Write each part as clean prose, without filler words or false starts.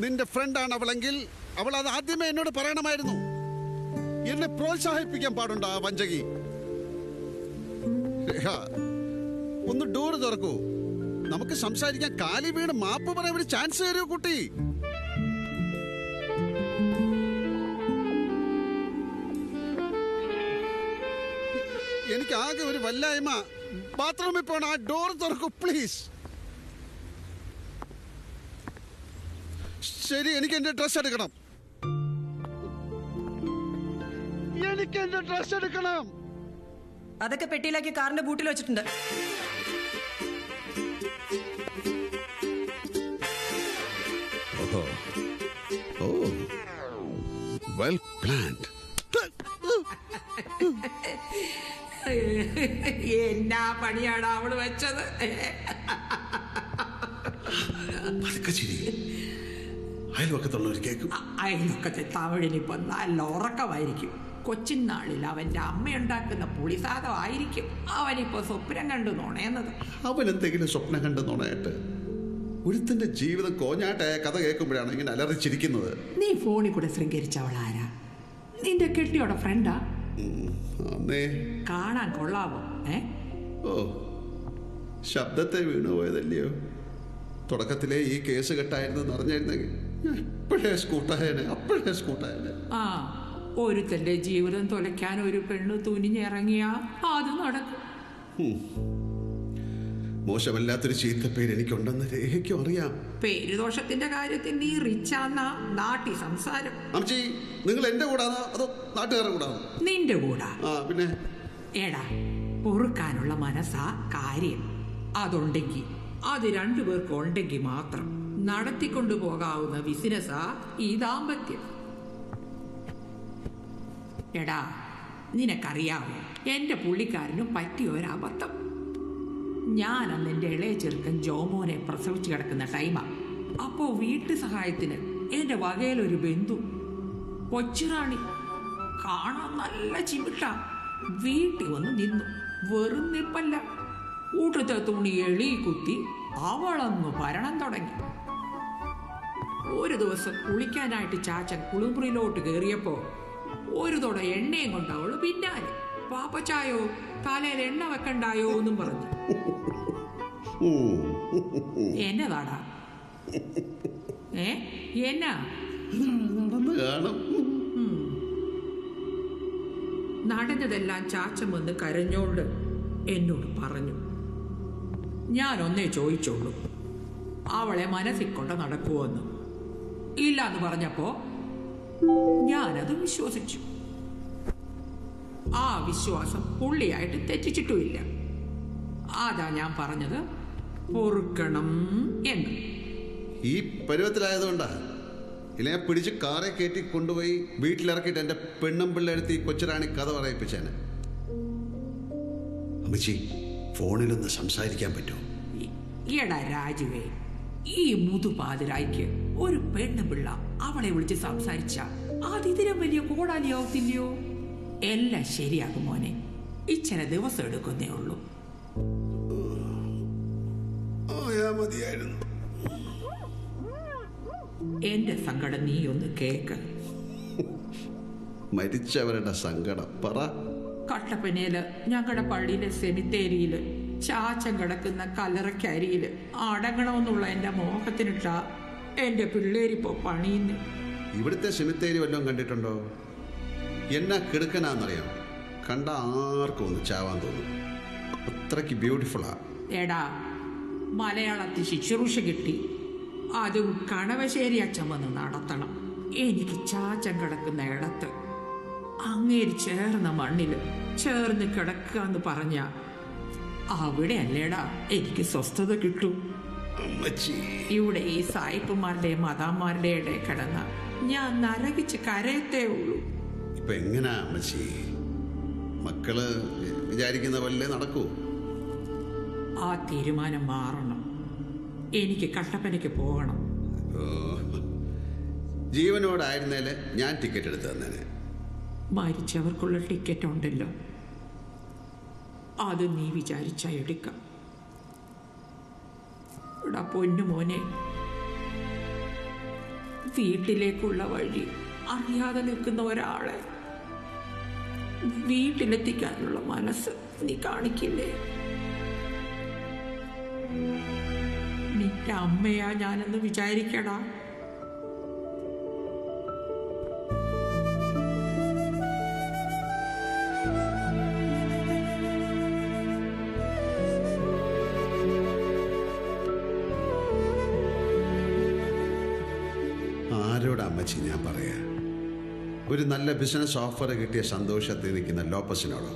നിന്റെ ഫ്രണ്ടാണ് അവളെങ്കിൽ അവൾ അത് ആദ്യമേ എന്നോട് പറയണമായിരുന്നു. എന്നെ പ്രോത്സാഹിപ്പിക്കാൻ പാടുണ്ടോ ആ വഞ്ചകി? ഒന്ന് ഡോറ് തുറക്കൂ, നമുക്ക് സംസാരിക്കാൻ. കാലി വീണ് മാപ്പ് പറയാൻ ഒരു ചാൻസ് തരൂ കുട്ടി. എനിക്ക് ആകെ ഒരു വല്ലായ്മ. ബാത്റൂമിൽ പോണ ആ ഡോർ തുറക്കൂ പ്ലീസ്. ശരി, എനിക്ക് എന്റെ ഡ്രസ് എടുക്കണം. എനിക്ക് എന്റെ ഡ്രസ് എടുക്കണം. അതൊക്കെ പെട്ടിയിലാക്കി കാറിന്റെ ബൂട്ടിൽ വെച്ചിട്ടുണ്ട്. Well planned. എന്നാ പണിയാണ് അവള് വെച്ചത്. അയൽവക്കത്തുള്ളവർ കേൾക്കും. അയൽവക്കത്തെ തമിഴിനിപ്പോ നല്ല ഉറക്കമായിരിക്കും. കൊച്ചിനാളിൽ അവന്റെ അമ്മയുണ്ടാക്കുന്ന പുളിസാദം ആയിരിക്കും അവനിപ്പോ സ്വപ്നം കണ്ടു നുണയുന്നത്. അവൻ എന്തെങ്കിലും സ്വപ്നം കണ്ടു നുണയായിട്ട്? ഒരുത്തിന്റെ ജീവിതം കോഞ്ഞാട്ടായ കഥ കേൾക്കുമ്പോഴാണ് ഇങ്ങനെ അലറിച്ചിരിക്കുന്നത്. നീ ഫോണിൽ കൂടെ ശൃംഗരിച്ചവളാരാ? നിന്റെ കെട്ടിയോടെ ഫ്രണ്ടാ? കാണാൻ കൊള്ളാവോ? ഓ, ശബ്ദത്തെ വീണുപോയതല്ലയോ? തുടക്കത്തിലെ ഈ കേസ് കെട്ടായിരുന്നു അറിഞ്ഞായിരുന്നെങ്കിൽ അപ്പോഴേ സ്കൂട്ടായനെ. ആ, ഒരുത്തന്റെ ജീവിതം തുലയ്ക്കാൻ ഒരു പെണ്ണ് തുനിഞ്ഞിറങ്ങിയാ അത് നടക്കും. മോശമല്ലാത്തൊരു ചീത്തപ്പേര് എനിക്കുണ്ടെന്ന് രേഖയ്ക്കും അറിയാം. പേരുദോഷത്തിന്റെ കാര്യത്തിൽ നീ റിച്ചാന്നാ നാട്ടി സംസാരം. അമ്മച്ചി, നിങ്ങൾ എന്റെ കൂടാണോ അതോ നാട്ടുകാരുടെ കൂടാണോ? നിന്റെ കൂടാ. പിന്നെ എടാ, പൊറുക്കാനുള്ള മനസ്സാ കാര്യം. അതുണ്ടെങ്കിൽ അത് രണ്ടുപേർക്ക് ഉണ്ടെങ്കിൽ മാത്രം നടത്തിക്കൊണ്ടു പോകാവുന്ന ബിസിനസ്സാ ഈ ദാമ്പത്യം. എടാ, നിനക്കറിയാവോ എന്റെ പുള്ളിക്കാരനും പറ്റിയ ഒരബദ്ധം? ഞാൻ അന്ന് എൻ്റെ ഇളയ ചെറുക്കൻ ജോമോനെ പ്രസവിച്ച് കിടക്കുന്ന ടൈമാ. അപ്പോ വീട്ടു സഹായത്തിന് എന്റെ വകയിലൊരു ബന്ധു, കൊച്ചുറാണി, കാണാൻ നല്ല ചിമിട്ട, വീട്ടിൽ വന്ന് നിന്നു. വെറും നിപ്പല്ല, കൂട്ടത്തെ തുണി എളി കുത്തി അവളങ്ങ് ഭരണം തുടങ്ങി. ഒരു ദിവസം കുളിക്കാനായിട്ട് ചാച്ചൻ കുളിമുറിയിലോട്ട് കയറിയപ്പോ ഒരു തുട എണ്ണയും കൊണ്ട് അവള് പിന്നാലെ. പാപ്പച്ചായോ, തലയിൽ എണ്ണ വെക്കണ്ടായോ എന്നും പറഞ്ഞു. എന്നതാടാ? എന്നാ നടന്നതെല്ലാം ചാച്ചൻ വന്ന് കരഞ്ഞോണ്ട് എന്നോട് പറഞ്ഞു. ഞാനൊന്നേ ചോദിച്ചോളൂ, അവളെ മനസ്സിൽ കൊണ്ട് നടക്കുവോന്ന്. ഇല്ലാന്ന് പറഞ്ഞപ്പോ ഞാനത് വിശ്വസിച്ചു. ആ വിശ്വാസം പുള്ളിയായിട്ട് തെറ്റിച്ചിട്ടുമില്ല. അതാ ഞാൻ പറഞ്ഞത് പൊറുക്കണം എന്ന്. ഈ പരുവത്തിലായതുകൊണ്ടാ ഇല്ല ഞാൻ പിടിച്ച് കാറെ കയറ്റി കൊണ്ടുപോയി വീട്ടിലിറക്കിയിട്ട് എൻ്റെ പെണ്ണും പിള്ളേടുത്ത് ഈ കൊച്ചുറാണി കഥ പറയിപ്പിച്ചേനെ. അമ്മച്ചി, ഫോണിലൊന്ന് സംസാരിക്കാൻ പറ്റുമോ? എടാ രാജുവേ, ഈ മുതുപാതിരായിക്ക് ഒരു പെണ്ണ് പിള്ള അവളെ വിളിച്ച് സംസാരിച്ച അതിതിനും വലിയ കോടാലിയാവത്തില്ലയോ? എല്ലാം ശരിയാകും മോനെ, ഇച്ചിരി ദിവസം എടുക്കുന്നേ ഉള്ളൂ. മതിയായിരുന്നു. എന്റെ സങ്കടം നീ ഒന്ന് കേക്ക്. മരിച്ചവരുടെ സങ്കടം പറ. കട്ടപ്പനയില് ഞങ്ങളുടെ പള്ളിയിലെ സെമിത്തേരിയില് ചാച്ചൻ കിടക്കുന്ന കല്ലറക്കരിയില് അടങ്ങണമെന്നുള്ള എന്റെ മോഹത്തിനിട്ട എന്റെ പിള്ളേരിപ്പോ പണിയുന്നു. ഇവിടുത്തെ സെമിത്തേരി വല്ലതും കണ്ടിട്ടുണ്ടോ? എന്നാ കിടക്കനാന്നറിയാം, കണ്ട ആർക്കും ഒന്ന് ചാവാൻ തോന്നും. അത്രയ്ക്ക് ബ്യൂട്ടിഫുള്ളാ. എടാ, മലയാളത്തിൽ ശുശ്രൂഷ കിട്ടി, അതും കണവശ്ശേരി അച്ഛൻ വന്ന് നടത്തണം. എനിക്ക് ചാച്ചൻ കിടക്കുന്ന ഇടത്ത് അങ്ങേര് ചേർന്ന മണ്ണില് ചേർന്ന് കിടക്കാന്ന് പറഞ്ഞ അവിടെ അല്ലേടാ എനിക്ക് സ്വസ്ഥത കിട്ടും. ഇവിടെ ഈ സായിപ്പുമാരുടെ മതാന്മാരുടെ ഇടയിൽ കിടന്ന ഞാൻ നരകിച്ച് കരയത്തേ ഉള്ളൂ. ഇപ്പൊ എങ്ങനാ അമ്മച്ചി? മക്കള് വിചാരിക്കുന്ന പോലെ നടക്കൂ? ആ തീരുമാനം മാറണം. എനിക്ക് കട്ടപ്പനയ്ക്ക് പോകണം. ജീവനോടായിരുന്നേല് ഞാൻ ടിക്കറ്റ് എടുത്ത് തന്നേനെ. മരിച്ചവർക്കുള്ള ടിക്കറ്റ് ഉണ്ടല്ലോ, അത് നീ വിചാരിച്ചാ എടുക്കാം. എടാ പൊന്നു മോനെ, വീട്ടിലേക്കുള്ള വഴി അറിയാതെ നിൽക്കുന്ന ഒരാളെ വീട്ടിലെത്തിക്കാനുള്ള മനസ്സ് നീ കാണിക്കില്ലേ? നിന്റെ അമ്മയാ ഞാനെന്ന് വിചാരിക്കടാ. ആരോട് അമ്മച്ചി ഞാൻ പറയാ? ഒരു നല്ല ബിസിനസ് ഓഫർ കിട്ടിയ സന്തോഷത്തിൽ നിൽക്കുന്ന ലോപ്പസിനോടോ,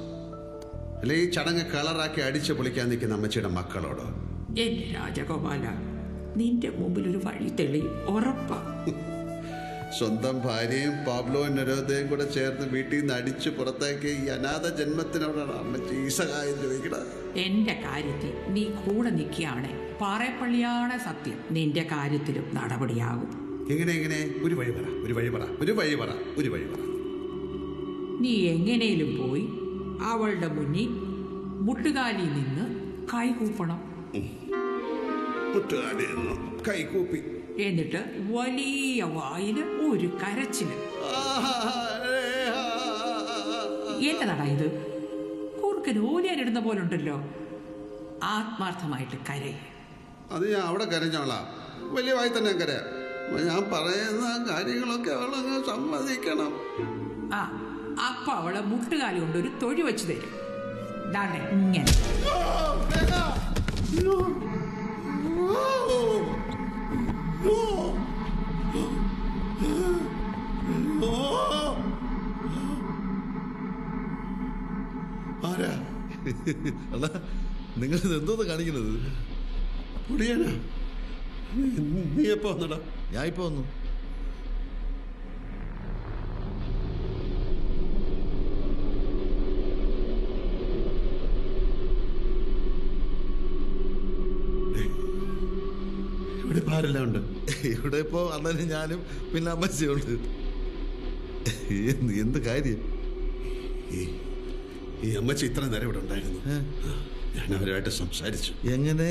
അല്ലെ ഈ ചടങ്ങ് കളറാക്കി അടിച്ചു പൊളിക്കാൻ നിൽക്കുന്ന അമ്മച്ചിയുടെ മക്കളോടോ? എന്റെ രാജഗോപാല, നിന്റെ മുമ്പിൽ ഒരു വഴി തെളിയും, ഉറപ്പാ. സ്വന്തം ഭാര്യയും പാബ്ലോയും നരോദയും കൂടെ ചേർന്ന് വീട്ടിൽ നിന്ന് അടിച്ചു പുറത്താക്കിയ ഈ അനാഥ ജന്മത്തിനോടാണ് അമ്മച്ചി ഈ സഹായം ചോദിക്കണ. എന്റെ കാര്യത്തിൽ നീ കൂടെ നിൽക്കുകയാണ്, പാറേപ്പള്ളിയാണ് സത്യം. നിന്റെ കാര്യത്തിലും നടപടിയാകും. എങ്ങനെ? ഒരു വഴി പറ, ഒരു വഴി പറ, ഒരു വഴി പറ, ഒരു വഴി പറ. നീ എങ്ങനെയും പോയി അവളുടെ മുന്നിൽ മുട്ടുകാലിൽ നിന്ന് കൈകൂപ്പണം. മുട്ടുകാലിൽ നിന്ന് കൈകൂപ്പി, എന്നിട്ട് വലിയ വായില് ഒരു കരച്ചില്. എന്നതാടാ ഇത്? കൂർക്കന് ഓലിയാനിടുന്ന പോലുണ്ടല്ലോ. ആത്മാർത്ഥമായിട്ട് കരയ. അത് ഞാൻ അവിടെ കരഞ്ഞോളാം, വലിയ വായി തന്നെ കരയാം. ഞാൻ പറയുന്ന കാര്യങ്ങളൊക്കെ അവളങ്ങ് സമ്മതിക്കണം. അപ്പൊ അവളെ മുട്ടുകാലി കൊണ്ട് ഒരു തൊഴി വെച്ച് തരും. ദാണ്ടെ ഇങ്ങനെ. ആരാ നിങ്ങൾ എന്തോന്ന് കാണിക്കുന്നത്? പൊടിയാനാ? നീ എപ്പോ വന്നടാ? ഞാൻ ഇപ്പൊ വന്നു. ഇവിടെ ആരെല്ലാം ഉണ്ട്? ഇവിടെ ഇപ്പോ അണ്ണനും ഞാനും പിന്നെ അമ്മച്ചിയുണ്ട്. എന്ത് കാര്യം? ഈ അമ്മച്ചി ഇത്ര നേരം ഇവിടെ ഉണ്ടായിരുന്നു. ഞാൻ അവരുമായിട്ട് സംസാരിച്ചു. എങ്ങനെ?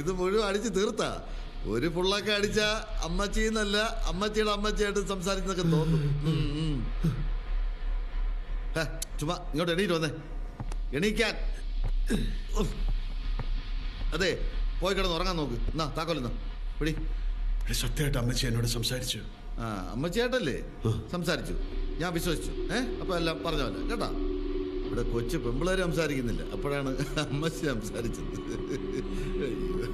ഇത് മുഴുവൻ അടിച്ച് തീർത്താ? ഒരു പുള്ളൊക്കെ അടിച്ച അമ്മച്ചിന്നല്ല അമ്മച്ചിയുടെ അമ്മച്ചിയായിട്ട് സംസാരിക്കുന്നൊക്കെ തോന്നും. ചുമ്മാ ഇങ്ങോട്ട് എണീറ്റ് വന്നേ. എണീക്കാൻ. അതെ, പോയി കിടന്ന് ഉറങ്ങാൻ നോക്ക്. എന്നാ താക്കോലെന്നാ പിടി. സത്യമായിട്ട് അമ്മച്ചി എന്നോട് സംസാരിച്ചു. അമ്മച്ചിയായിട്ടല്ലേ സംസാരിച്ചു? ഞാൻ വിശ്വസിച്ചു. അപ്പൊ എല്ലാം പറഞ്ഞവല്ല കേട്ടാ. ഇവിടെ കൊച്ചു പെമ്പിളേര് സംസാരിക്കുന്നില്ല, അപ്പോഴാണ് അമ്മച്ചി സംസാരിച്ചത്. അയ്യോ.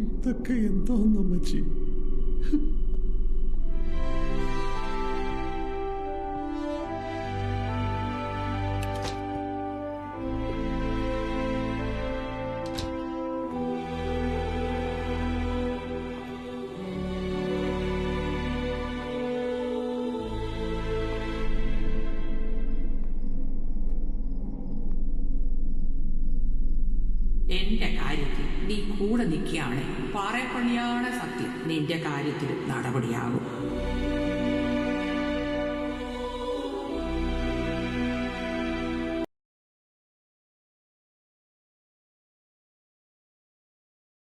ഇതൊക്കെ എന്തോന്ന് അമ്മച്ചി? എന്റെ കാര്യത്തിൽ നീ കൂടെ നിൽക്കുകയാണ്, പാറേപ്പള്ളിയാണ് സത്യം. നിന്റെ കാര്യത്തിൽ നടപടിയാകും.